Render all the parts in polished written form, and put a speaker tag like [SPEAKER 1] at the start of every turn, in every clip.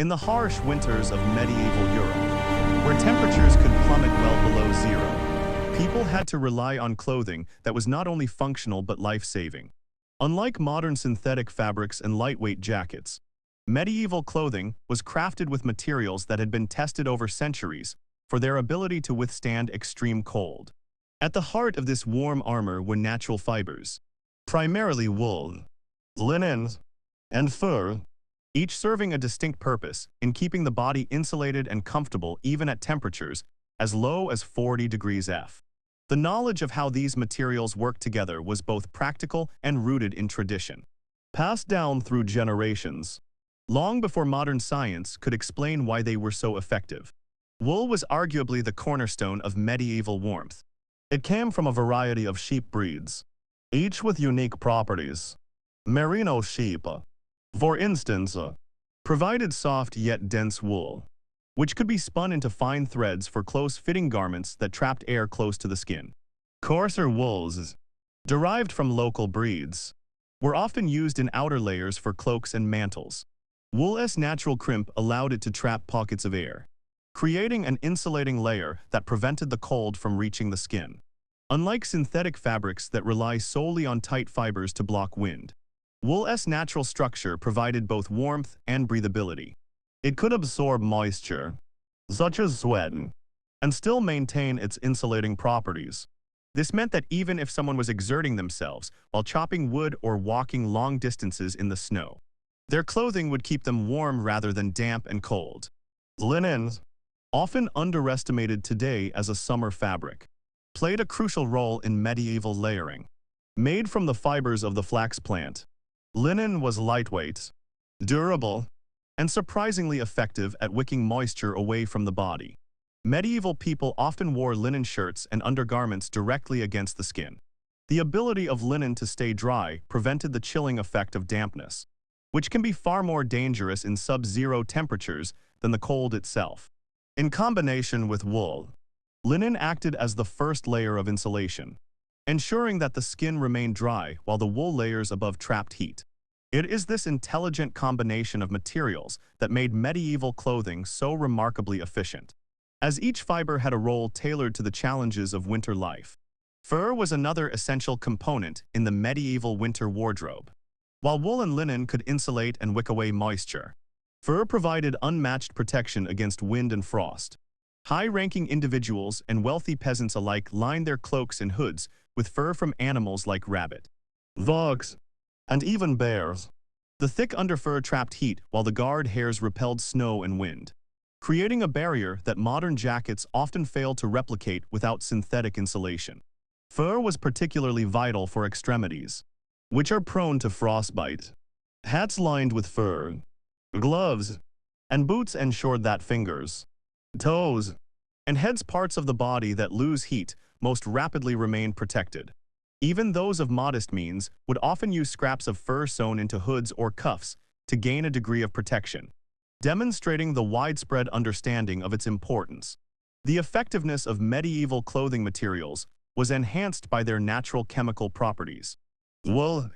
[SPEAKER 1] In the harsh winters of medieval Europe, where temperatures could plummet well below zero, people had to rely on clothing that was not only functional but life-saving. Unlike modern synthetic fabrics and lightweight jackets, medieval clothing was crafted with materials that had been tested over centuries for their ability to withstand extreme cold. At the heart of this warm armor were natural fibers, primarily wool, linen, and fur, each serving a distinct purpose in keeping the body insulated and comfortable even at temperatures as low as 40 degrees F. The knowledge of how these materials work together was both practical and rooted in tradition, passed down through generations, long before modern science could explain why they were so effective. Wool was arguably the cornerstone of medieval warmth. It came from a variety of sheep breeds, each with unique properties. Merino sheep, for instance, provided soft yet dense wool, which could be spun into fine threads for close-fitting garments that trapped air close to the skin. Coarser wools, derived from local breeds, were often used in outer layers for cloaks and mantles. Wool's natural crimp allowed it to trap pockets of air, creating an insulating layer that prevented the cold from reaching the skin. Unlike synthetic fabrics that rely solely on tight fibers to block wind, wool's natural structure provided both warmth and breathability. It could absorb moisture, such as sweat, and still maintain its insulating properties. This meant that even if someone was exerting themselves while chopping wood or walking long distances in the snow, their clothing would keep them warm rather than damp and cold. Linen, often underestimated today as a summer fabric, played a crucial role in medieval layering. Made from the fibers of the flax plant, linen was lightweight, durable, and surprisingly effective at wicking moisture away from the body. Medieval people often wore linen shirts and undergarments directly against the skin. The ability of linen to stay dry prevented the chilling effect of dampness, which can be far more dangerous in sub-zero temperatures than the cold itself. In combination with wool, linen acted as the first layer of insulation, ensuring that the skin remained dry while the wool layers above trapped heat. It is this intelligent combination of materials that made medieval clothing so remarkably efficient, as each fiber had a role tailored to the challenges of winter life. Fur was another essential component in the medieval winter wardrobe. While wool and linen could insulate and wick away moisture, fur provided unmatched protection against wind and frost. High-ranking individuals and wealthy peasants alike lined their cloaks and hoods with fur from animals like rabbit, fox, and even bears. The thick underfur trapped heat while the guard hairs repelled snow and wind, creating a barrier that modern jackets often fail to replicate without synthetic insulation. Fur was particularly vital for extremities, which are prone to frostbite. Hats lined with fur, gloves, and boots ensured that fingers, toes, and heads parts of the body that lose heat most rapidly remained protected. Even those of modest means would often use scraps of fur sewn into hoods or cuffs to gain a degree of protection, demonstrating the widespread understanding of its importance. The effectiveness of medieval clothing materials was enhanced by their natural chemical properties. Wool,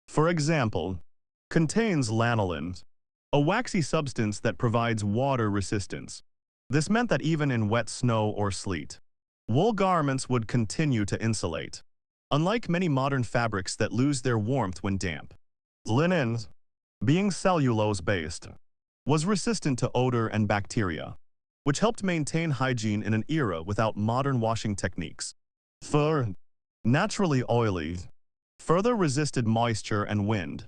[SPEAKER 1] for example, contains lanolin, a waxy substance that provides water resistance. This meant that even in wet snow or sleet, wool garments would continue to insulate. Unlike many modern fabrics that lose their warmth when damp, linen, being cellulose-based, was resistant to odor and bacteria, which helped maintain hygiene in an era without modern washing techniques. Fur, naturally oily, further resisted moisture and wind.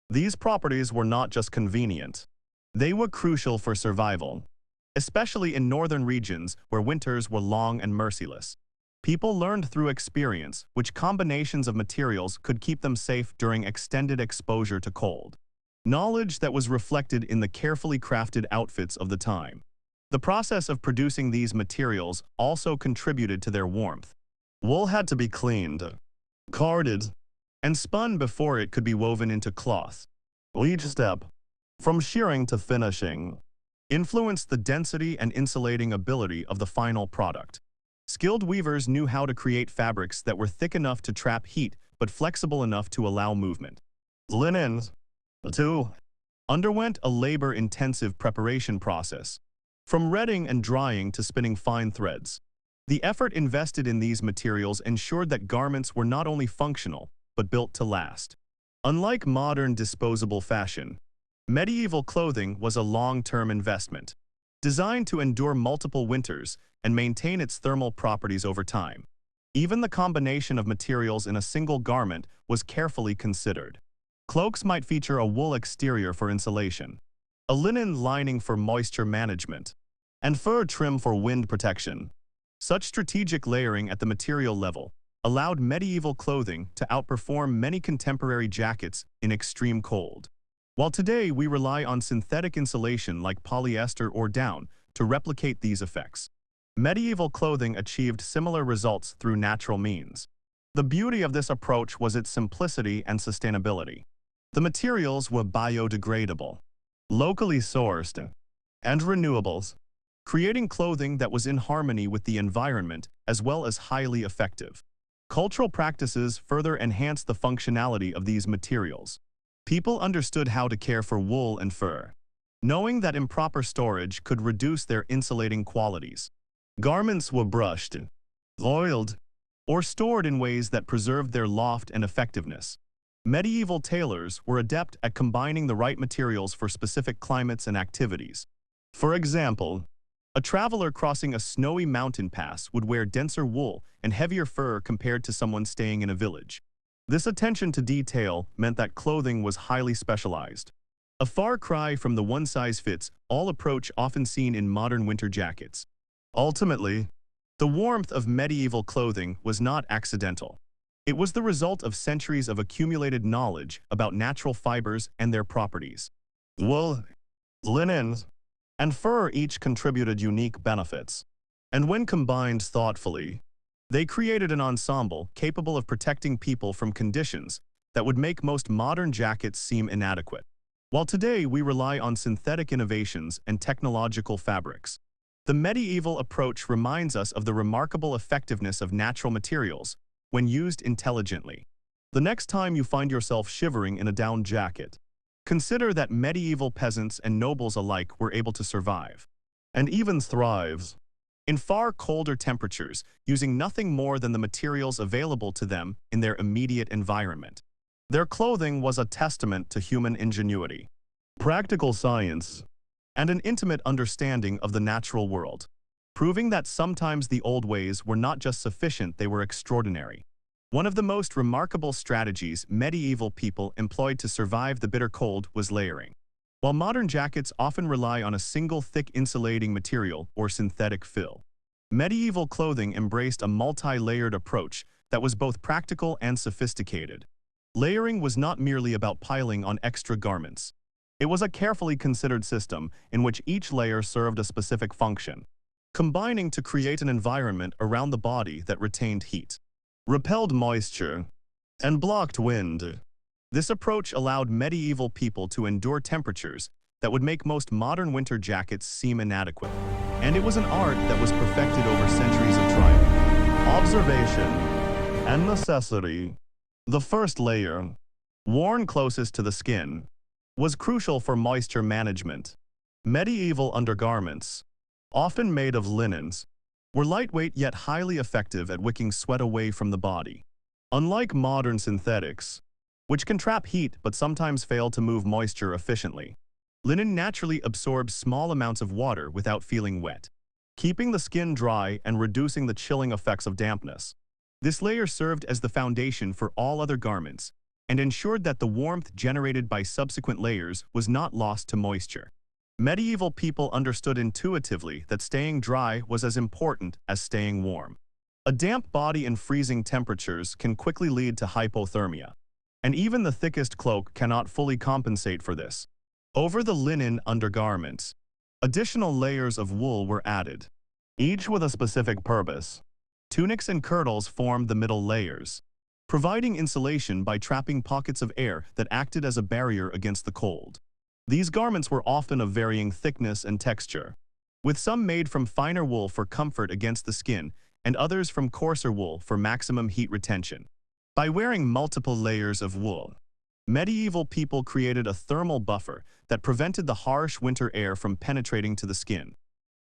[SPEAKER 1] These properties were not just convenient, they were crucial for survival, especially in northern regions where winters were long and merciless. People learned through experience which combinations of materials could keep them safe during extended exposure to cold. Knowledge that was reflected in the carefully crafted outfits of the time. The process of producing these materials also contributed to their warmth. Wool had to be cleaned, carded, and spun before it could be woven into cloth. Each step, from shearing to finishing, influenced the density and insulating ability of the final product. Skilled weavers knew how to create fabrics that were thick enough to trap heat but flexible enough to allow movement. Linen, too, underwent a labor-intensive preparation process, from retting and drying to spinning fine threads. The effort invested in these materials ensured that garments were not only functional, but built to last. Unlike modern disposable fashion, medieval clothing was a long-term investment, designed to endure multiple winters and maintain its thermal properties over time. Even the combination of materials in a single garment was carefully considered. Cloaks might feature a wool exterior for insulation, a linen lining for moisture management, and fur trim for wind protection. Such strategic layering at the material level allowed medieval clothing to outperform many contemporary jackets in extreme cold. While today we rely on synthetic insulation like polyester or down to replicate these effects, medieval clothing achieved similar results through natural means. The beauty of this approach was its simplicity and sustainability. The materials were biodegradable, locally sourced, and renewables, creating clothing that was in harmony with the environment as well as highly effective. Cultural practices further enhanced the functionality of these materials. People understood how to care for wool and fur, knowing that improper storage could reduce their insulating qualities. Garments were brushed, oiled, or stored in ways that preserved their loft and effectiveness. Medieval tailors were adept at combining the right materials for specific climates and activities. For example, a traveler crossing a snowy mountain pass would wear denser wool and heavier fur compared to someone staying in a village. This attention to detail meant that clothing was highly specialized. A far cry from the one-size-fits-all approach often seen in modern winter jackets. Ultimately, the warmth of medieval clothing was not accidental. It was the result of centuries of accumulated knowledge about natural fibers and their properties. Wool, linens, and fur each contributed unique benefits, and when combined thoughtfully, they created an ensemble capable of protecting people from conditions that would make most modern jackets seem inadequate. While today we rely on synthetic innovations and technological fabrics, the medieval approach reminds us of the remarkable effectiveness of natural materials when used intelligently. The next time you find yourself shivering in a down jacket, consider that medieval peasants and nobles alike were able to survive, and even thrive, in far colder temperatures, using nothing more than the materials available to them in their immediate environment. Their clothing was a testament to human ingenuity, practical science, and an intimate understanding of the natural world, proving that sometimes the old ways were not just sufficient, they were extraordinary. One of the most remarkable strategies medieval people employed to survive the bitter cold was layering. While modern jackets often rely on a single thick insulating material or synthetic fill, medieval clothing embraced a multi-layered approach that was both practical and sophisticated. Layering was not merely about piling on extra garments. It was a carefully considered system in which each layer served a specific function, combining to create an environment around the body that retained heat, repelled moisture, and blocked wind. This approach allowed medieval people to endure temperatures that would make most modern winter jackets seem inadequate. And it was an art that was perfected over centuries of trial, observation, and necessity. The first layer, worn closest to the skin, was crucial for moisture management. Medieval undergarments, often made of linens, were lightweight yet highly effective at wicking sweat away from the body. Unlike modern synthetics, which can trap heat but sometimes fail to move moisture efficiently, linen naturally absorbs small amounts of water without feeling wet, keeping the skin dry and reducing the chilling effects of dampness. This layer served as the foundation for all other garments and ensured that the warmth generated by subsequent layers was not lost to moisture. Medieval people understood intuitively that staying dry was as important as staying warm. A damp body in freezing temperatures can quickly lead to hypothermia, and even the thickest cloak cannot fully compensate for this. Over the linen undergarments, additional layers of wool were added, each with a specific purpose. Tunics and kirtles formed the middle layers, providing insulation by trapping pockets of air that acted as a barrier against the cold. These garments were often of varying thickness and texture, with some made from finer wool for comfort against the skin and others from coarser wool for maximum heat retention. By wearing multiple layers of wool, Medieval people created a thermal buffer that prevented the harsh winter air from penetrating to the skin.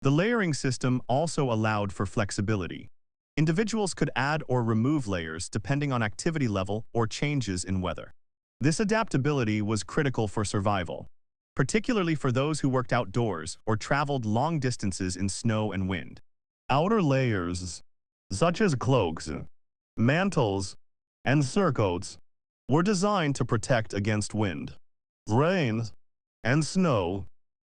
[SPEAKER 1] The layering system also allowed for flexibility. Individuals could add or remove layers depending on activity level or changes in weather. This adaptability was critical for survival, particularly for those who worked outdoors or traveled long distances in snow and wind. Outer layers, such as cloaks, mantles, and surcoats, were designed to protect against wind, rain, and snow.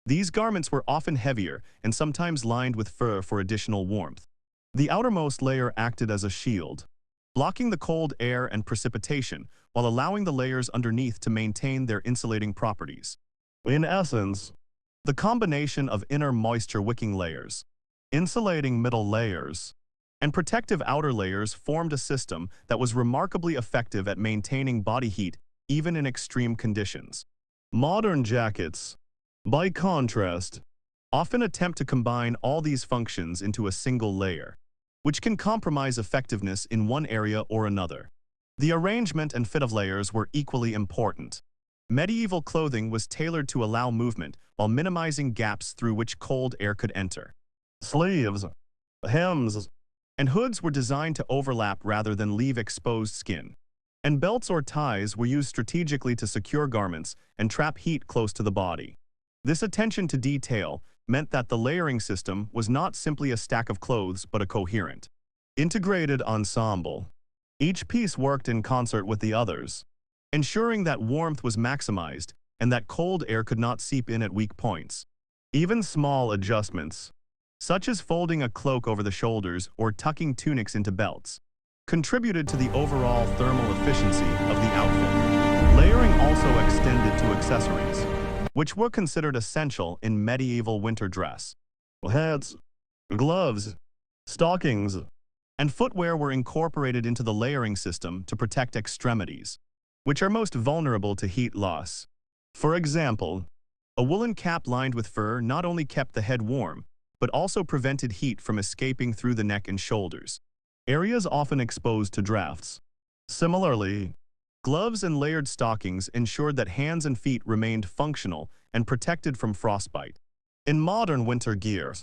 [SPEAKER 1] These garments were often heavier and sometimes lined with fur for additional warmth. The outermost layer acted as a shield, blocking the cold air and precipitation while allowing the layers underneath to maintain their insulating properties. In essence, the combination of inner moisture-wicking layers, insulating middle layers, and protective outer layers formed a system that was remarkably effective at maintaining body heat even in extreme conditions. Modern jackets, by contrast, often attempt to combine all these functions into a single layer, which can compromise effectiveness in one area or another. The arrangement and fit of layers were equally important. Medieval clothing was tailored to allow movement while minimizing gaps through which cold air could enter. Sleeves, hems, and hoods were designed to overlap rather than leave exposed skin. And belts or ties were used strategically to secure garments and trap heat close to the body. This attention to detail meant that the layering system was not simply a stack of clothes but a coherent, integrated ensemble. Each piece worked in concert with the others, ensuring that warmth was maximized and that cold air could not seep in at weak points. Even small adjustments, such as folding a cloak over the shoulders or tucking tunics into belts, contributed to the overall thermal efficiency of the outfit. Layering also extended to accessories, which were considered essential in medieval winter dress. Hats, gloves, stockings, and footwear were incorporated into the layering system to protect extremities, which are most vulnerable to heat loss. For example, a woolen cap lined with fur not only kept the head warm, but also prevented heat from escaping through the neck and shoulders, areas often exposed to drafts. Similarly, gloves and layered stockings ensured that hands and feet remained functional and protected from frostbite. In modern winter gear,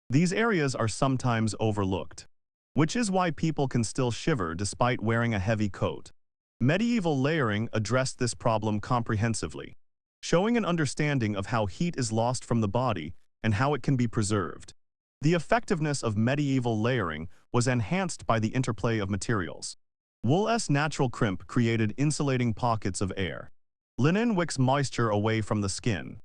[SPEAKER 1] these areas are sometimes overlooked, which is why people can still shiver despite wearing a heavy coat. Medieval layering addressed this problem comprehensively, showing an understanding of how heat is lost from the body and how it can be preserved. The effectiveness of medieval layering was enhanced by the interplay of materials. Wool's natural crimp created insulating pockets of air. Linen wicks moisture away from the skin,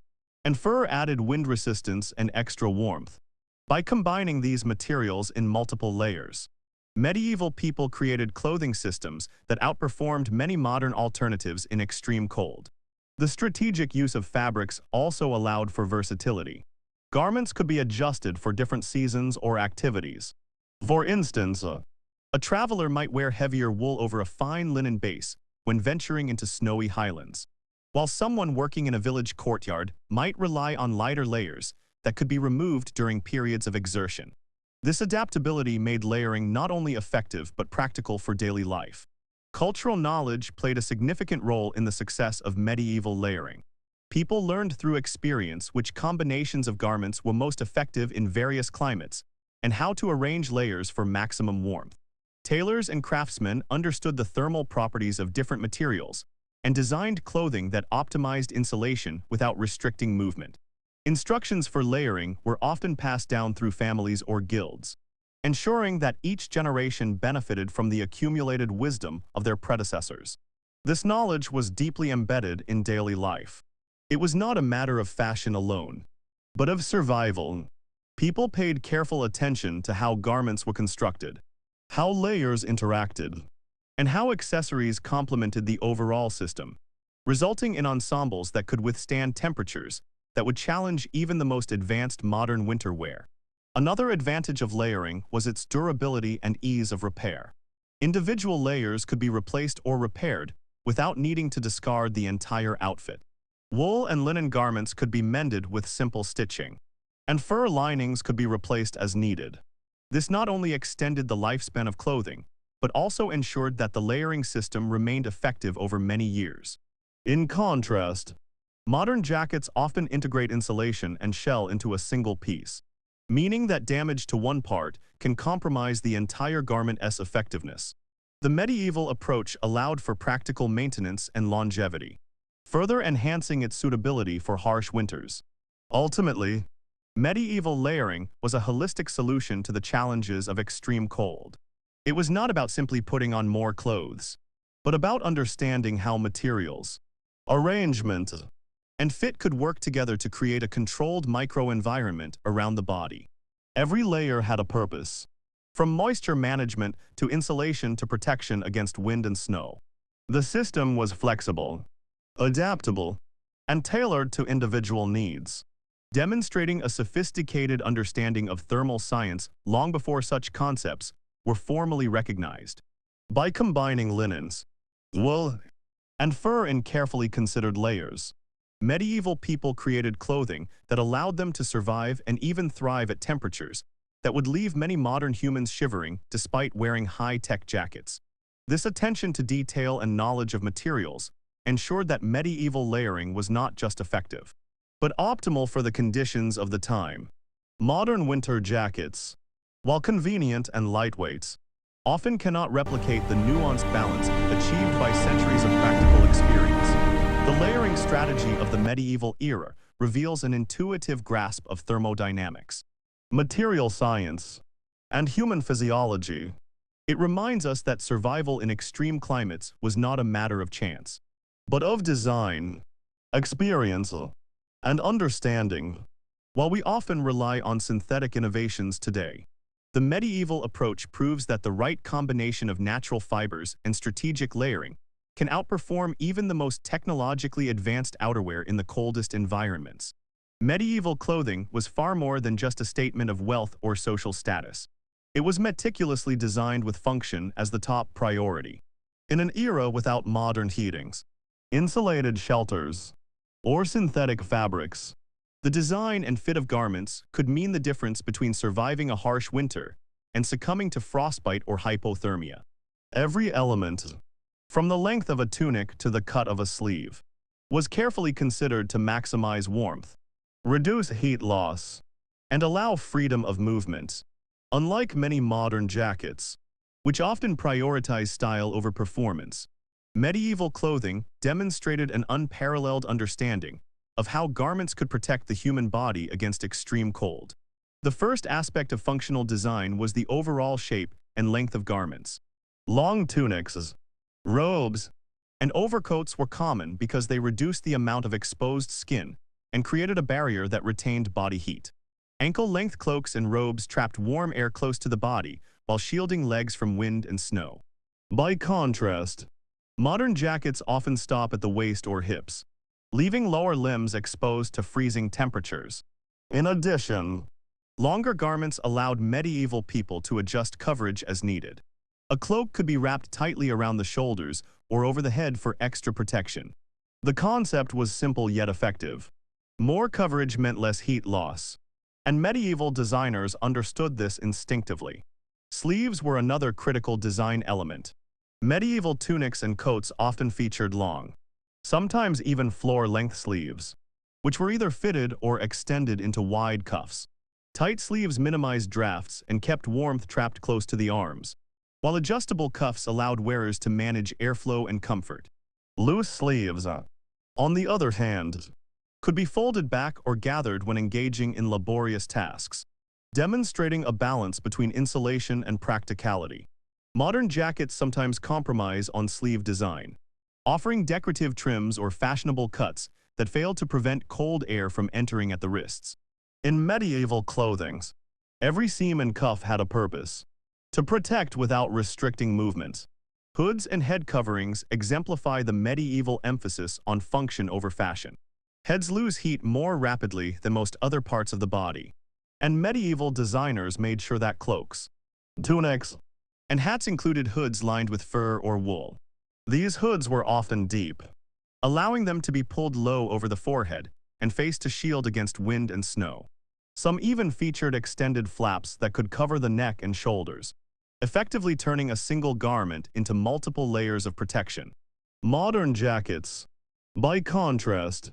[SPEAKER 1] and fur added wind resistance and extra warmth. By combining these materials in multiple layers, medieval people created clothing systems that outperformed many modern alternatives in extreme cold. The strategic use of fabrics also allowed for versatility. Garments could be adjusted for different seasons or activities. For instance, a traveler might wear heavier wool over a fine linen base when venturing into snowy highlands, while someone working in a village courtyard might rely on lighter layers that could be removed during periods of exertion. This adaptability made layering not only effective but practical for daily life. Cultural knowledge played a significant role in the success of medieval layering. People learned through experience which combinations of garments were most effective in various climates and how to arrange layers for maximum warmth. Tailors and craftsmen understood the thermal properties of different materials and designed clothing that optimized insulation without restricting movement. Instructions for layering were often passed down through families or guilds, ensuring that each generation benefited from the accumulated wisdom of their predecessors. This knowledge was deeply embedded in daily life. It was not a matter of fashion alone, but of survival. People paid careful attention to how garments were constructed, how layers interacted, and how accessories complemented the overall system, resulting in ensembles that could withstand temperatures that would challenge even the most advanced modern winter wear. Another advantage of layering was its durability and ease of repair. Individual layers could be replaced or repaired without needing to discard the entire outfit. Wool and linen garments could be mended with simple stitching, and fur linings could be replaced as needed. This not only extended the lifespan of clothing, but also ensured that the layering system remained effective over many years. In contrast, modern jackets often integrate insulation and shell into a single piece, meaning that damage to one part can compromise the entire garment's effectiveness. The medieval approach allowed for practical maintenance and longevity, further enhancing its suitability for harsh winters. Ultimately, medieval layering was a holistic solution to the challenges of extreme cold. It was not about simply putting on more clothes, but about understanding how materials, arrangement, and fit could work together to create a controlled microenvironment around the body. Every layer had a purpose, from moisture management to insulation to protection against wind and snow. The system was flexible, adaptable, and tailored to individual needs, demonstrating a sophisticated understanding of thermal science long before such concepts were formally recognized. By combining linens, wool, and fur in carefully considered layers, medieval people created clothing that allowed them to survive and even thrive at temperatures that would leave many modern humans shivering despite wearing high-tech jackets. This attention to detail and knowledge of materials ensured that medieval layering was not just effective, but optimal for the conditions of the time. Modern winter jackets, while convenient and lightweight, often cannot replicate the nuanced balance achieved by centuries of practical experience. The layering strategy of the medieval era reveals an intuitive grasp of thermodynamics, material science, and human physiology. It reminds us that survival in extreme climates was not a matter of chance, but of design, experience, and understanding. While we often rely on synthetic innovations today, the medieval approach proves that the right combination of natural fibers and strategic layering can outperform even the most technologically advanced outerwear in the coldest environments. Medieval clothing was far more than just a statement of wealth or social status. It was meticulously designed with function as the top priority. In an era without modern heatings, insulated shelters, or synthetic fabrics, the design and fit of garments could mean the difference between surviving a harsh winter and succumbing to frostbite or hypothermia. Every element, from the length of a tunic to the cut of a sleeve, was carefully considered to maximize warmth, reduce heat loss, and allow freedom of movement. Unlike many modern jackets, which often prioritize style over performance, medieval clothing demonstrated an unparalleled understanding of how garments could protect the human body against extreme cold. The first aspect of functional design was the overall shape and length of garments. Long tunics, robes, and overcoats were common because they reduced the amount of exposed skin and created a barrier that retained body heat. Ankle-length cloaks and robes trapped warm air close to the body while shielding legs from wind and snow. By contrast, modern jackets often stop at the waist or hips, leaving lower limbs exposed to freezing temperatures. In addition, longer garments allowed medieval people to adjust coverage as needed. A cloak could be wrapped tightly around the shoulders or over the head for extra protection. The concept was simple yet effective. More coverage meant less heat loss, and medieval designers understood this instinctively. Sleeves were another critical design element. Medieval tunics and coats often featured long, sometimes even floor-length sleeves, which were either fitted or extended into wide cuffs. Tight sleeves minimized drafts and kept warmth trapped close to the arms, while adjustable cuffs allowed wearers to manage airflow and comfort. Loose sleeves, on the other hand, could be folded back or gathered when engaging in laborious tasks, demonstrating a balance between insulation and practicality. Modern jackets sometimes compromise on sleeve design, offering decorative trims or fashionable cuts that fail to prevent cold air from entering at the wrists. In medieval clothing, every seam and cuff had a purpose: to protect without restricting movement. Hoods and head coverings exemplify the medieval emphasis on function over fashion. Heads lose heat more rapidly than most other parts of the body, and medieval designers made sure that cloaks, tunics, and hats included hoods lined with fur or wool. These hoods were often deep, allowing them to be pulled low over the forehead and face to shield against wind and snow. Some even featured extended flaps that could cover the neck and shoulders, effectively turning a single garment into multiple layers of protection. Modern jackets, By contrast,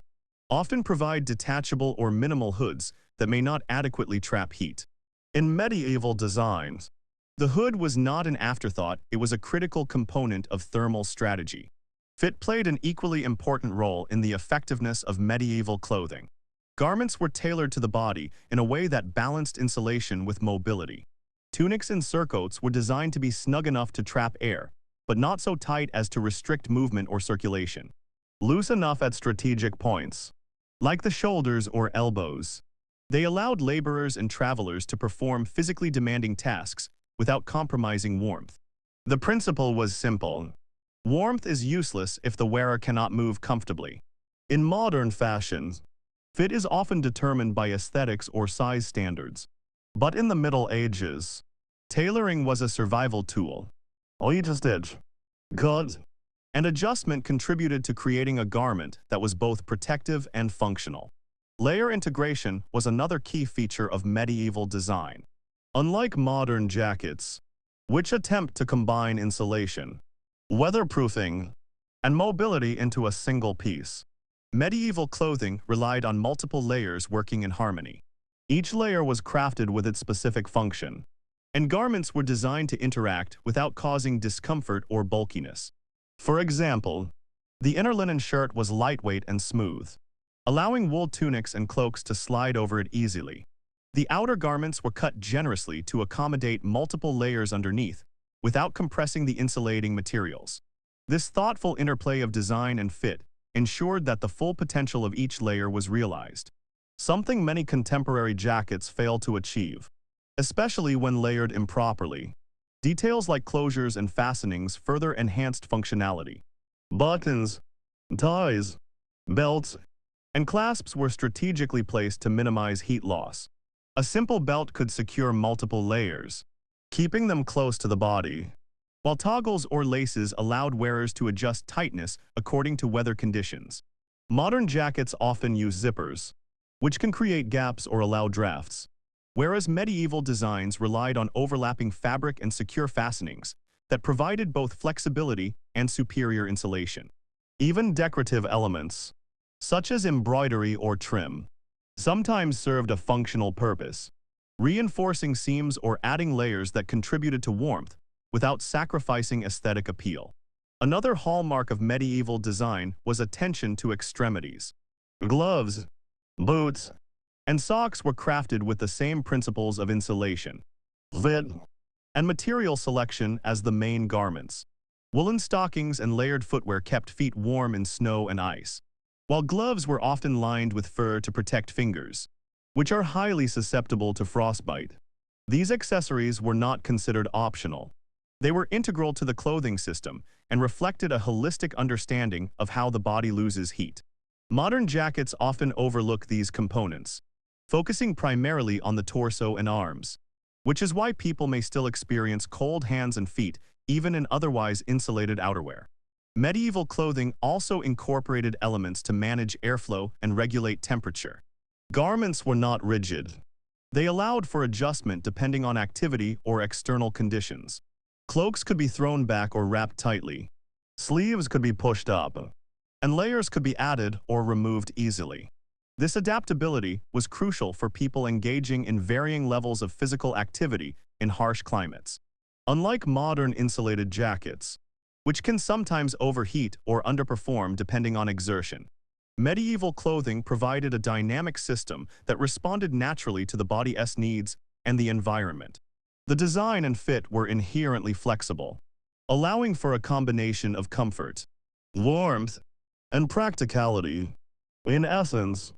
[SPEAKER 1] often provide detachable or minimal hoods that may not adequately trap heat. In medieval designs, the hood was not an afterthought, it was a critical component of thermal strategy. Fit played an equally important role in the effectiveness of medieval clothing. Garments were tailored to the body in a way that balanced insulation with mobility. Tunics and surcoats were designed to be snug enough to trap air, but not so tight as to restrict movement or circulation. Loose enough at strategic points, like the shoulders or elbows. They allowed laborers and travelers to perform physically demanding tasks without compromising warmth. The principle was simple. Warmth is useless if the wearer cannot move comfortably. In modern fashion, fit is often determined by aesthetics or size standards. But in the Middle Ages, tailoring was a survival tool. Each stitch, cut, and adjustment contributed to creating a garment that was both protective and functional. Layer integration was another key feature of medieval design. Unlike modern jackets, which attempt to combine insulation, weatherproofing, and mobility into a single piece, medieval clothing relied on multiple layers working in harmony. Each layer was crafted with its specific function, and garments were designed to interact without causing discomfort or bulkiness. For example, the inner linen shirt was lightweight and smooth, allowing wool tunics and cloaks to slide over it easily. The outer garments were cut generously to accommodate multiple layers underneath, without compressing the insulating materials. This thoughtful interplay of design and fit ensured that the full potential of each layer was realized, something many contemporary jackets fail to achieve, especially when layered improperly. Details like closures and fastenings further enhanced functionality. Buttons, ties, belts, and clasps were strategically placed to minimize heat loss. A simple belt could secure multiple layers, keeping them close to the body, while toggles or laces allowed wearers to adjust tightness according to weather conditions. Modern jackets often use zippers, which can create gaps or allow drafts, whereas medieval designs relied on overlapping fabric and secure fastenings that provided both flexibility and superior insulation. Even decorative elements, such as embroidery or trim, sometimes served a functional purpose, reinforcing seams or adding layers that contributed to warmth without sacrificing aesthetic appeal. Another hallmark of medieval design was attention to extremities. Gloves, boots, and socks were crafted with the same principles of insulation, fit, and material selection as the main garments. Woolen stockings and layered footwear kept feet warm in snow and ice, while gloves were often lined with fur to protect fingers, which are highly susceptible to frostbite. These accessories were not considered optional. They were integral to the clothing system and reflected a holistic understanding of how the body loses heat. Modern jackets often overlook these components, focusing primarily on the torso and arms, which is why people may still experience cold hands and feet even in otherwise insulated outerwear. Medieval clothing also incorporated elements to manage airflow and regulate temperature. Garments were not rigid. They allowed for adjustment depending on activity or external conditions. Cloaks could be thrown back or wrapped tightly. Sleeves could be pushed up, and layers could be added or removed easily. This adaptability was crucial for people engaging in varying levels of physical activity in harsh climates. Unlike modern insulated jackets, which can sometimes overheat or underperform depending on exertion, medieval clothing provided a dynamic system that responded naturally to the body's needs and the environment. The design and fit were inherently flexible, allowing for a combination of comfort, warmth, and practicality. In essence,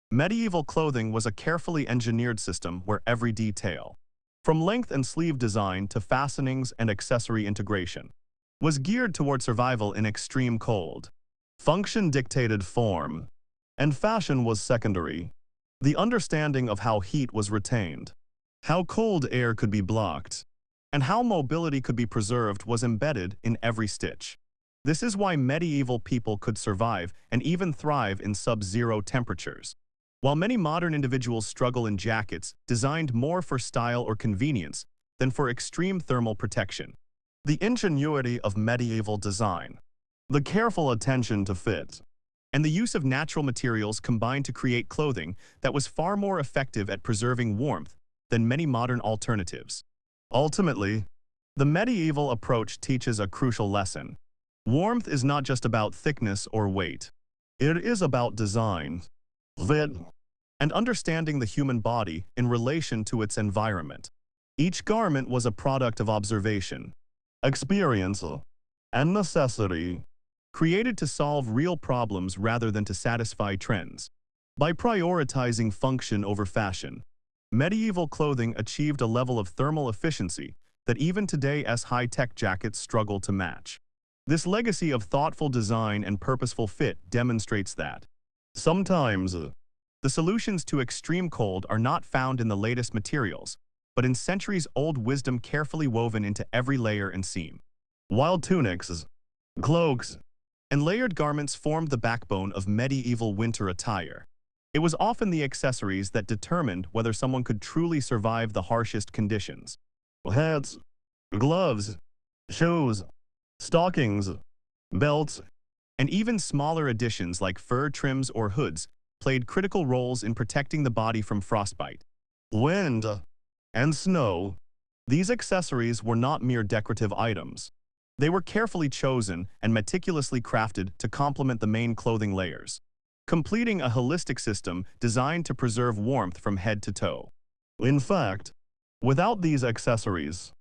[SPEAKER 1] medieval clothing was a carefully engineered system where every detail, from length and sleeve design to fastenings and accessory integration, was geared toward survival in extreme cold. Function dictated form, and fashion was secondary. The understanding of how heat was retained, how cold air could be blocked, and how mobility could be preserved was embedded in every stitch. This is why medieval people could survive and even thrive in sub-zero temperatures, while many modern individuals struggle in jackets designed more for style or convenience than for extreme thermal protection. The ingenuity of medieval design, the careful attention to fit, and the use of natural materials combined to create clothing that was far more effective at preserving warmth than many modern alternatives. Ultimately, the medieval approach teaches a crucial lesson. Warmth is not just about thickness or weight. It is about design, fit, and understanding the human body in relation to its environment. Each garment was a product of observation, experience, and necessity, created to solve real problems rather than to satisfy trends. By prioritizing function over fashion, medieval clothing achieved a level of thermal efficiency that even today's high-tech jackets struggle to match. This legacy of thoughtful design and purposeful fit demonstrates that sometimes the solutions to extreme cold are not found in the latest materials, but in centuries-old wisdom carefully woven into every layer and seam. While tunics, cloaks, and layered garments formed the backbone of medieval winter attire, it was often the accessories that determined whether someone could truly survive the harshest conditions. Hats, gloves, shoes, stockings, belts, and even smaller additions like fur trims or hoods played critical roles in protecting the body from frostbite, wind, and snow. These accessories were not mere decorative items. They were carefully chosen and meticulously crafted to complement the main clothing layers, completing a holistic system designed to preserve warmth from head to toe. In fact, without these accessories,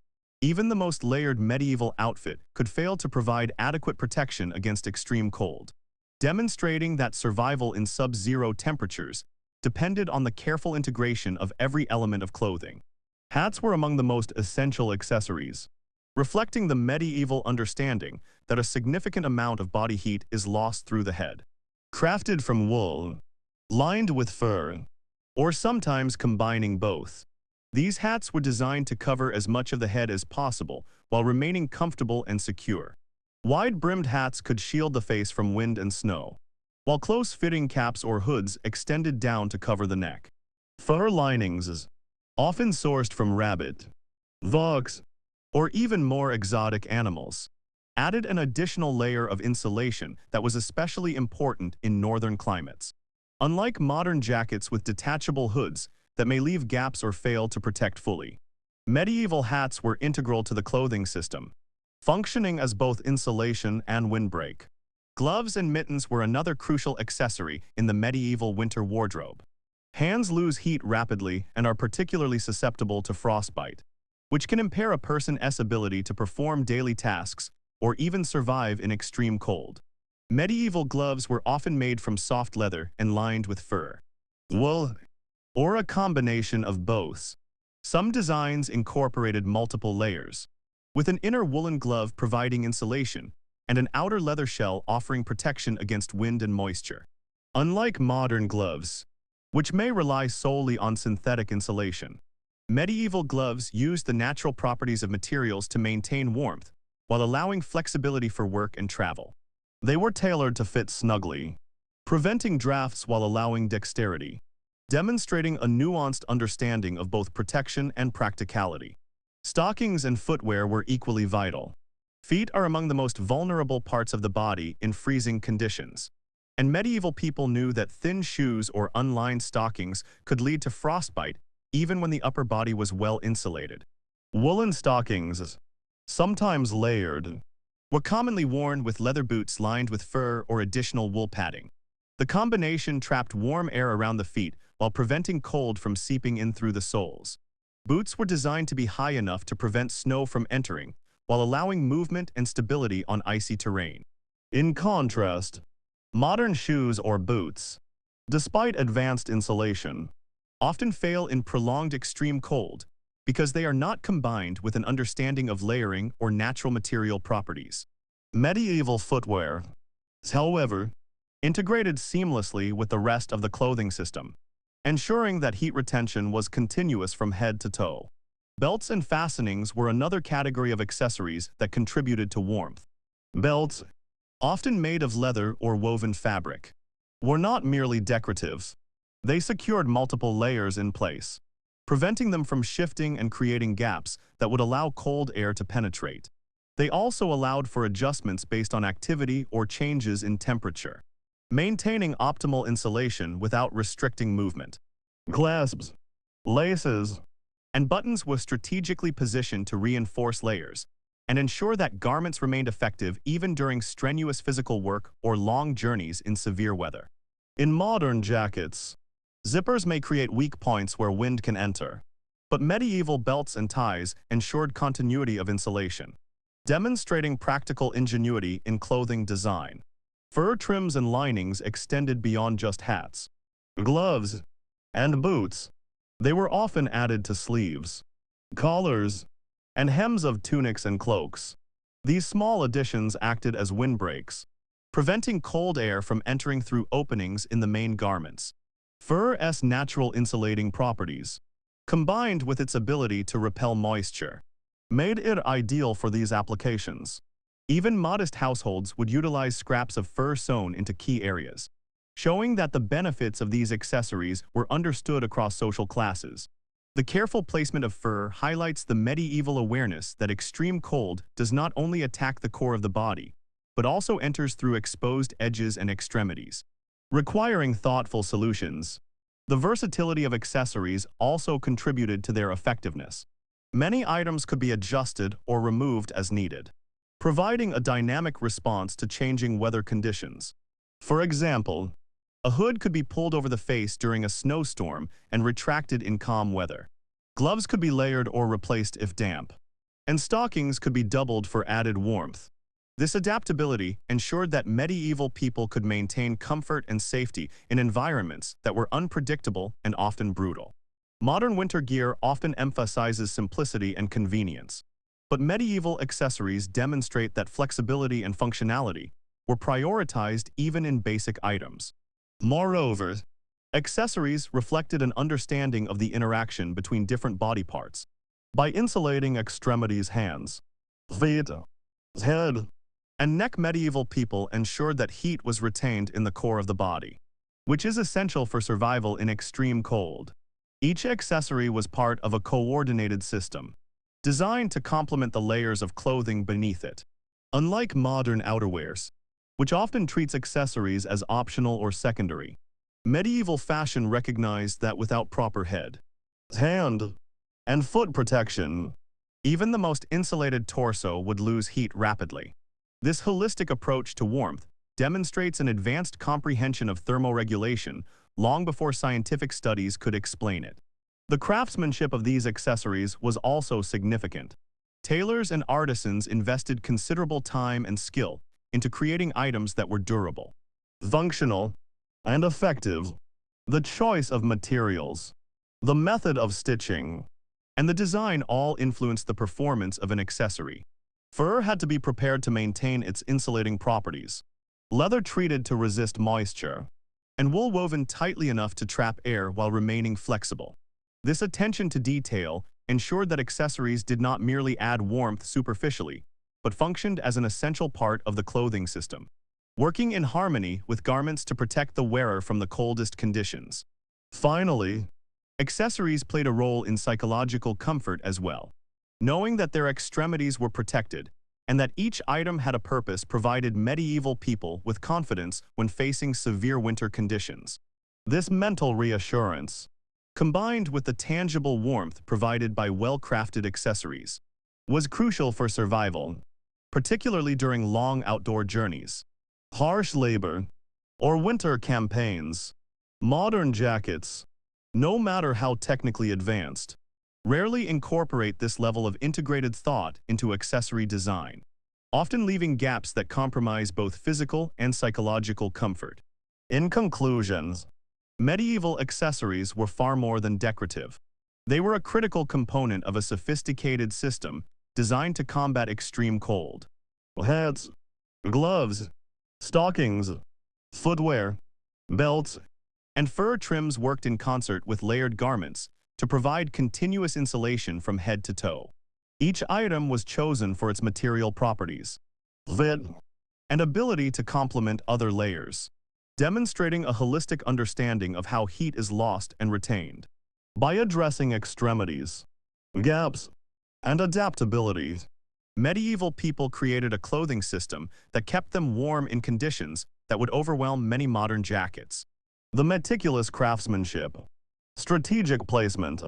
[SPEAKER 1] even the most layered medieval outfit could fail to provide adequate protection against extreme cold, demonstrating that survival in sub-zero temperatures depended on the careful integration of every element of clothing. Hats were among the most essential accessories, reflecting the medieval understanding that a significant amount of body heat is lost through the head. Crafted from wool, lined with fur, or sometimes combining both, these hats were designed to cover as much of the head as possible while remaining comfortable and secure. Wide-brimmed hats could shield the face from wind and snow, while close-fitting caps or hoods extended down to cover the neck. Fur linings, often sourced from rabbit, fox, or even more exotic animals, added an additional layer of insulation that was especially important in northern climates. Unlike modern jackets with detachable hoods that may leave gaps or fail to protect fully, medieval hats were integral to the clothing system, functioning as both insulation and windbreak. Gloves and mittens were another crucial accessory in the medieval winter wardrobe. Hands lose heat rapidly and are particularly susceptible to frostbite, which can impair a person's ability to perform daily tasks or even survive in extreme cold. Medieval gloves were often made from soft leather and lined with fur, wool, or a combination of both. Some designs incorporated multiple layers, with an inner woolen glove providing insulation and an outer leather shell offering protection against wind and moisture. Unlike modern gloves, which may rely solely on synthetic insulation, medieval gloves used the natural properties of materials to maintain warmth while allowing flexibility for work and travel. They were tailored to fit snugly, preventing drafts while allowing dexterity, demonstrating a nuanced understanding of both protection and practicality. Stockings and footwear were equally vital. Feet are among the most vulnerable parts of the body in freezing conditions, and medieval people knew that thin shoes or unlined stockings could lead to frostbite even when the upper body was well insulated. Woolen stockings, sometimes layered, were commonly worn with leather boots lined with fur or additional wool padding. The combination trapped warm air around the feet while preventing cold from seeping in through the soles. Boots were designed to be high enough to prevent snow from entering, while allowing movement and stability on icy terrain. In contrast, modern shoes or boots, despite advanced insulation, often fail in prolonged extreme cold because they are not combined with an understanding of layering or natural material properties. Medieval footwear, however, integrated seamlessly with the rest of the clothing system, ensuring that heat retention was continuous from head to toe. Belts and fastenings were another category of accessories that contributed to warmth. Belts, often made of leather or woven fabric, were not merely decorative. They secured multiple layers in place, preventing them from shifting and creating gaps that would allow cold air to penetrate. They also allowed for adjustments based on activity or changes in temperature. maintaining optimal insulation without restricting movement. Clasps, laces, and buttons were strategically positioned to reinforce layers and ensure that garments remained effective even during strenuous physical work or long journeys in severe weather. In modern jackets, zippers may create weak points where wind can enter, but medieval belts and ties ensured continuity of insulation, demonstrating practical ingenuity in clothing design. Fur trims and linings extended beyond just hats, gloves, and boots. They were often added to sleeves, collars, and hems of tunics and cloaks. These small additions acted as windbreaks, preventing cold air from entering through openings in the main garments. Fur's natural insulating properties, combined with its ability to repel moisture, made it ideal for these applications. Even modest households would utilize scraps of fur sewn into key areas, showing that the benefits of these accessories were understood across social classes. The careful placement of fur highlights the medieval awareness that extreme cold does not only attack the core of the body, but also enters through exposed edges and extremities, requiring thoughtful solutions. The versatility of accessories also contributed to their effectiveness. Many items could be adjusted or removed as needed, providing a dynamic response to changing weather conditions. For example, a hood could be pulled over the face during a snowstorm and retracted in calm weather. Gloves could be layered or replaced if damp, and stockings could be doubled for added warmth. This adaptability ensured that medieval people could maintain comfort and safety in environments that were unpredictable and often brutal. Modern winter gear often emphasizes simplicity and convenience, but medieval accessories demonstrate that flexibility and functionality were prioritized even in basic items. Moreover, accessories reflected an understanding of the interaction between different body parts. By insulating extremities, hands, feet, head, and neck, medieval people ensured that heat was retained in the core of the body, which is essential for survival in extreme cold. Each accessory was part of a coordinated system, designed to complement the layers of clothing beneath it. Unlike modern outerwears, which often treats accessories as optional or secondary, medieval fashion recognized that without proper head, hand, and foot protection, even the most insulated torso would lose heat rapidly. This holistic approach to warmth demonstrates an advanced comprehension of thermoregulation long before scientific studies could explain it. The craftsmanship of these accessories was also significant. Tailors and artisans invested considerable time and skill into creating items that were durable, functional, and effective. The choice of materials, the method of stitching, and the design all influenced the performance of an accessory. Fur had to be prepared to maintain its insulating properties, leather treated to resist moisture, and wool woven tightly enough to trap air while remaining flexible. This attention to detail ensured that accessories did not merely add warmth superficially, but functioned as an essential part of the clothing system, working in harmony with garments to protect the wearer from the coldest conditions. Finally, accessories played a role in psychological comfort as well. Knowing that their extremities were protected and that each item had a purpose provided medieval people with confidence when facing severe winter conditions. This mental reassurance, combined with the tangible warmth provided by well-crafted accessories, was crucial for survival, particularly during long outdoor journeys, harsh labor, or winter campaigns. Modern jackets, no matter how technically advanced, rarely incorporate this level of integrated thought into accessory design, often leaving gaps that compromise both physical and psychological comfort. In conclusion, medieval accessories were far more than decorative. They were a critical component of a sophisticated system designed to combat extreme cold. Hats, gloves, stockings, footwear, belts, and fur trims worked in concert with layered garments to provide continuous insulation from head to toe. Each item was chosen for its material properties, fit, and ability to complement other layers, demonstrating a holistic understanding of how heat is lost and retained. By addressing extremities, gaps, and adaptability, medieval people created a clothing system that kept them warm in conditions that would overwhelm many modern jackets. The meticulous craftsmanship, strategic placement,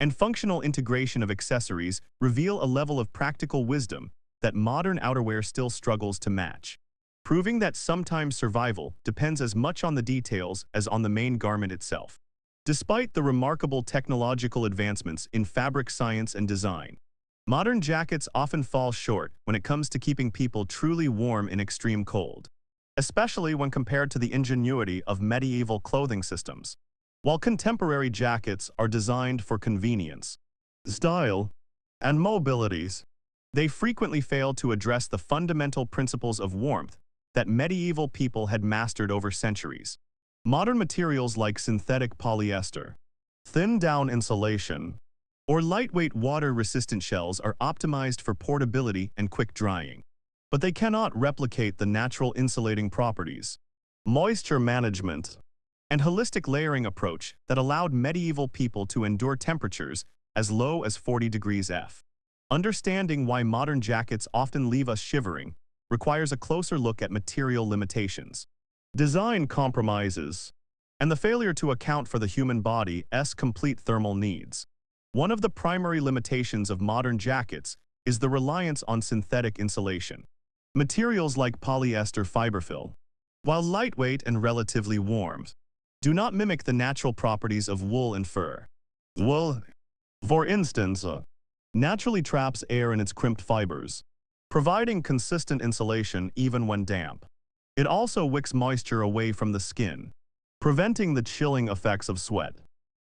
[SPEAKER 1] and functional integration of accessories reveal a level of practical wisdom that modern outerwear still struggles to match, proving that sometimes survival depends as much on the details as on the main garment itself. Despite the remarkable technological advancements in fabric science and design, modern jackets often fall short when it comes to keeping people truly warm in extreme cold, especially when compared to the ingenuity of medieval clothing systems. While contemporary jackets are designed for convenience, style, and mobilities, they frequently fail to address the fundamental principles of warmth that medieval people had mastered over centuries. Modern materials like synthetic polyester, thin-down insulation, or lightweight water-resistant shells are optimized for portability and quick drying, but they cannot replicate the natural insulating properties, moisture management, and holistic layering approach that allowed medieval people to endure temperatures as low as 40 degrees F. Understanding why modern jackets often leave us shivering requires a closer look at material limitations, design compromises, and the failure to account for the human body's complete thermal needs. One of the primary limitations of modern jackets is the reliance on synthetic insulation. Materials like polyester fiberfill, while lightweight and relatively warm, do not mimic the natural properties of wool and fur. Wool, for instance, naturally traps air in its crimped fibers, providing consistent insulation even when damp. It also wicks moisture away from the skin, preventing the chilling effects of sweat.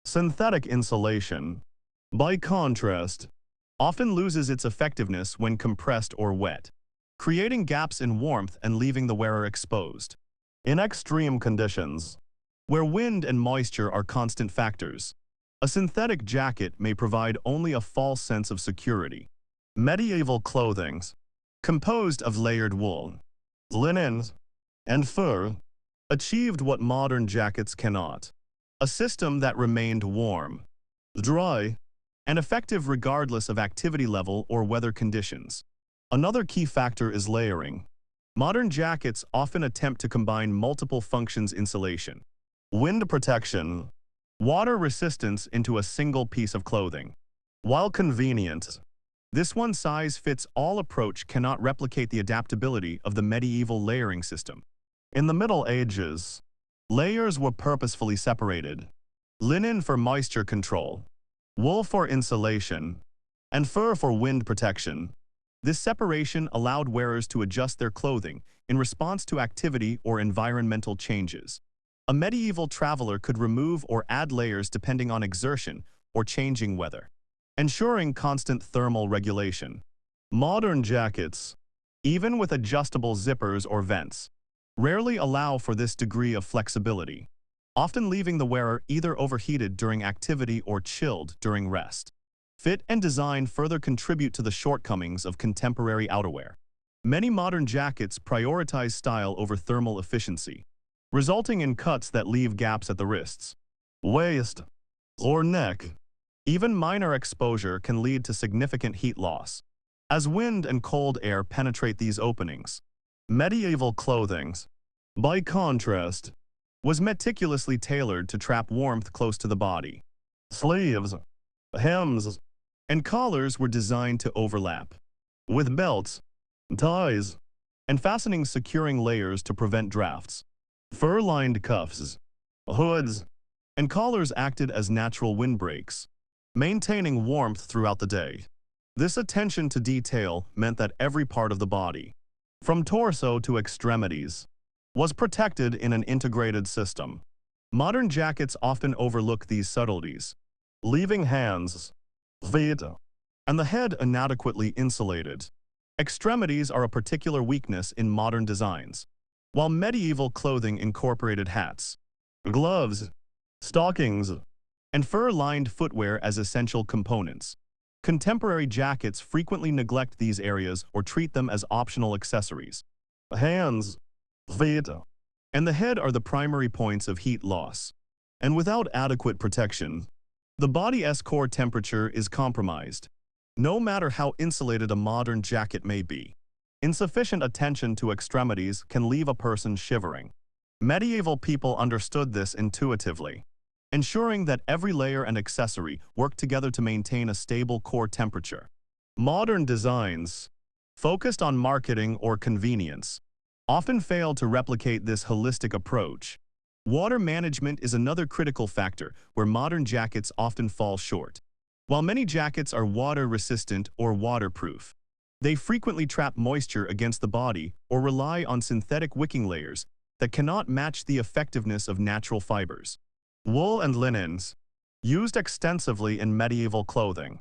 [SPEAKER 1] Synthetic insulation, by contrast, often loses its effectiveness when compressed or wet, creating gaps in warmth and leaving the wearer exposed. In extreme conditions, where wind and moisture are constant factors, a synthetic jacket may provide only a false sense of security. Medieval clothing, composed of layered wool, linen, and fur, achieved what modern jackets cannot: a system that remained warm, dry, and effective regardless of activity level or weather conditions. Another key factor is layering. Modern jackets often attempt to combine multiple functions: insulation, wind protection, water resistance into a single piece of clothing. While convenient, this one-size-fits-all approach cannot replicate the adaptability of the medieval layering system. In the Middle Ages, layers were purposefully separated: linen for moisture control, wool for insulation, and fur for wind protection. This separation allowed wearers to adjust their clothing in response to activity or environmental changes. A medieval traveler could remove or add layers depending on exertion or changing weather, ensuring constant thermal regulation. Modern jackets, even with adjustable zippers or vents, rarely allow for this degree of flexibility, often leaving the wearer either overheated during activity or chilled during rest. Fit and design further contribute to the shortcomings of contemporary outerwear. Many modern jackets prioritize style over thermal efficiency, resulting in cuts that leave gaps at the wrists, waist, or neck. Even minor exposure can lead to significant heat loss, as wind and cold air penetrate these openings. Medieval clothing, by contrast, was meticulously tailored to trap warmth close to the body. Sleeves, hems, and collars were designed to overlap, with belts, ties, and fastenings securing layers to prevent drafts. Fur-lined cuffs, hoods, and collars acted as natural windbreaks, maintaining warmth throughout the day. This attention to detail meant that every part of the body, from torso to extremities, was protected in an integrated system. Modern jackets often overlook these subtleties, leaving hands, feet, and the head inadequately insulated. Extremities are a particular weakness in modern designs. While medieval clothing incorporated hats, gloves, stockings, and fur-lined footwear as essential components, contemporary jackets frequently neglect these areas or treat them as optional accessories. Hands, feet, and the head are the primary points of heat loss, and without adequate protection, the body's core temperature is compromised, no matter how insulated a modern jacket may be. Insufficient attention to extremities can leave a person shivering. Medieval people understood this intuitively, ensuring that every layer and accessory worked together to maintain a stable core temperature. Modern designs, focused on marketing or convenience, often fail to replicate this holistic approach. Water management is another critical factor where modern jackets often fall short. While many jackets are water-resistant or waterproof, they frequently trap moisture against the body or rely on synthetic wicking layers that cannot match the effectiveness of natural fibers. Wool and linens, used extensively in medieval clothing,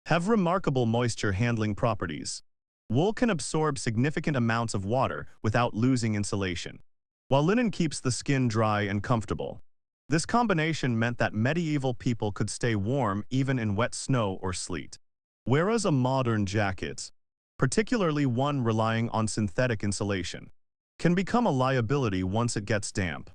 [SPEAKER 1] have remarkable moisture-handling properties. Wool can absorb significant amounts of water without losing insulation, while linen keeps the skin dry and comfortable. This combination meant that medieval people could stay warm even in wet snow or sleet. Whereas a modern jacket, particularly one relying on synthetic insulation, can become a liability once it gets damp.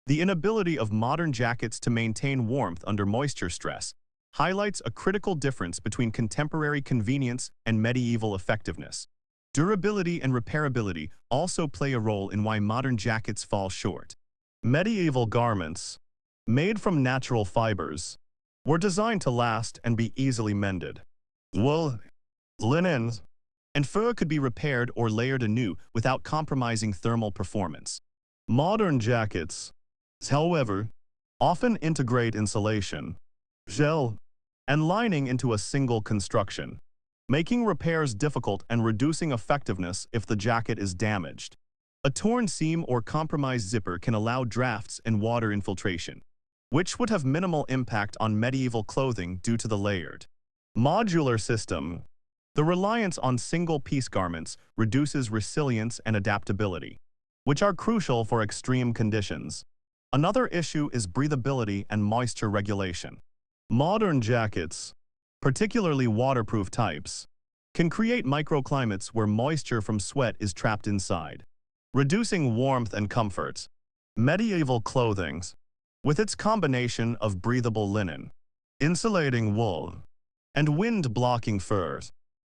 [SPEAKER 1] The inability of modern jackets to maintain warmth under moisture stress highlights a critical difference between contemporary convenience and medieval effectiveness. Durability and repairability also play a role in why modern jackets fall short. Medieval garments, made from natural fibers, were designed to last and be easily mended. Wool, linens, and fur could be repaired or layered anew without compromising thermal performance. Modern jackets, however, often integrate insulation, gel, and lining into a single construction, making repairs difficult and reducing effectiveness if the jacket is damaged. A torn seam or compromised zipper can allow drafts and water infiltration, which would have minimal impact on medieval clothing due to the layered modular system. The reliance on single-piece garments reduces resilience and adaptability, which are crucial for extreme conditions. Another issue is breathability and moisture regulation. Modern jackets, particularly waterproof types, can create microclimates where moisture from sweat is trapped inside, reducing warmth and comfort. Medieval clothing, with its combination of breathable linen, insulating wool, and wind-blocking furs,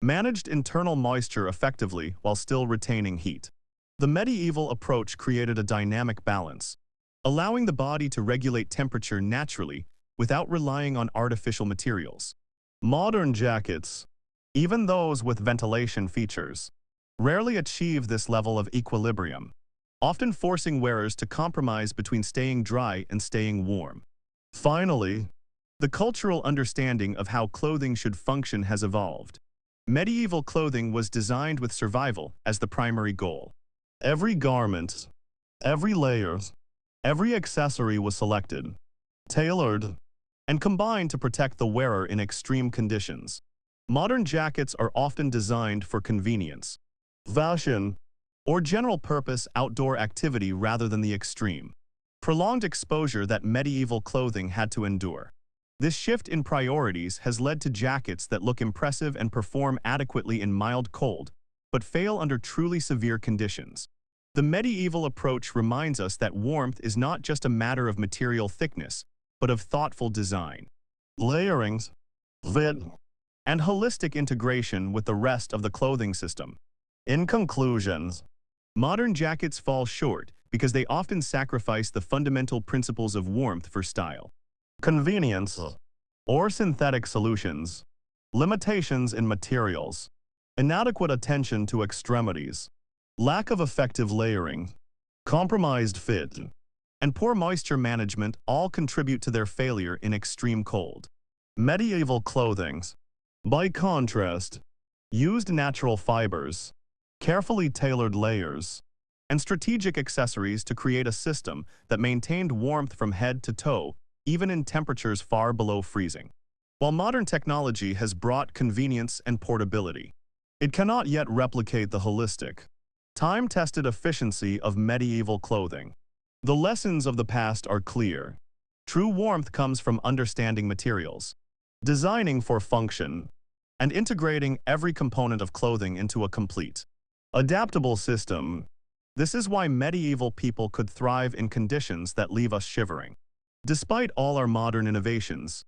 [SPEAKER 1] managed internal moisture effectively while still retaining heat. The medieval approach created a dynamic balance, allowing the body to regulate temperature naturally without relying on artificial materials. Modern jackets, even those with ventilation features, rarely achieve this level of equilibrium, often forcing wearers to compromise between staying dry and staying warm. Finally, the cultural understanding of how clothing should function has evolved. Medieval clothing was designed with survival as the primary goal. Every garment, every layer, every accessory was selected, tailored, and combined to protect the wearer in extreme conditions. Modern jackets are often designed for convenience, fashion, or general-purpose outdoor activity rather than the extreme, prolonged exposure that medieval clothing had to endure. This shift in priorities has led to jackets that look impressive and perform adequately in mild cold, but fail under truly severe conditions. The medieval approach reminds us that warmth is not just a matter of material thickness, but of thoughtful design, layering, fit, and holistic integration with the rest of the clothing system. In conclusion, modern jackets fall short because they often sacrifice the fundamental principles of warmth for style, convenience, or synthetic solutions, limitations in materials, inadequate attention to extremities, lack of effective layering, compromised fit, and poor moisture management all contribute to their failure in extreme cold. Medieval clothing, by contrast, used natural fibers, carefully tailored layers, and strategic accessories to create a system that maintained warmth from head to toe, even in temperatures far below freezing. While modern technology has brought convenience and portability, it cannot yet replicate the holistic, time-tested efficiency of medieval clothing. The lessons of the past are clear. True warmth comes from understanding materials, designing for function, and integrating every component of clothing into a complete, adaptable system. This is why medieval people could thrive in conditions that leave us shivering. Despite all our modern innovations,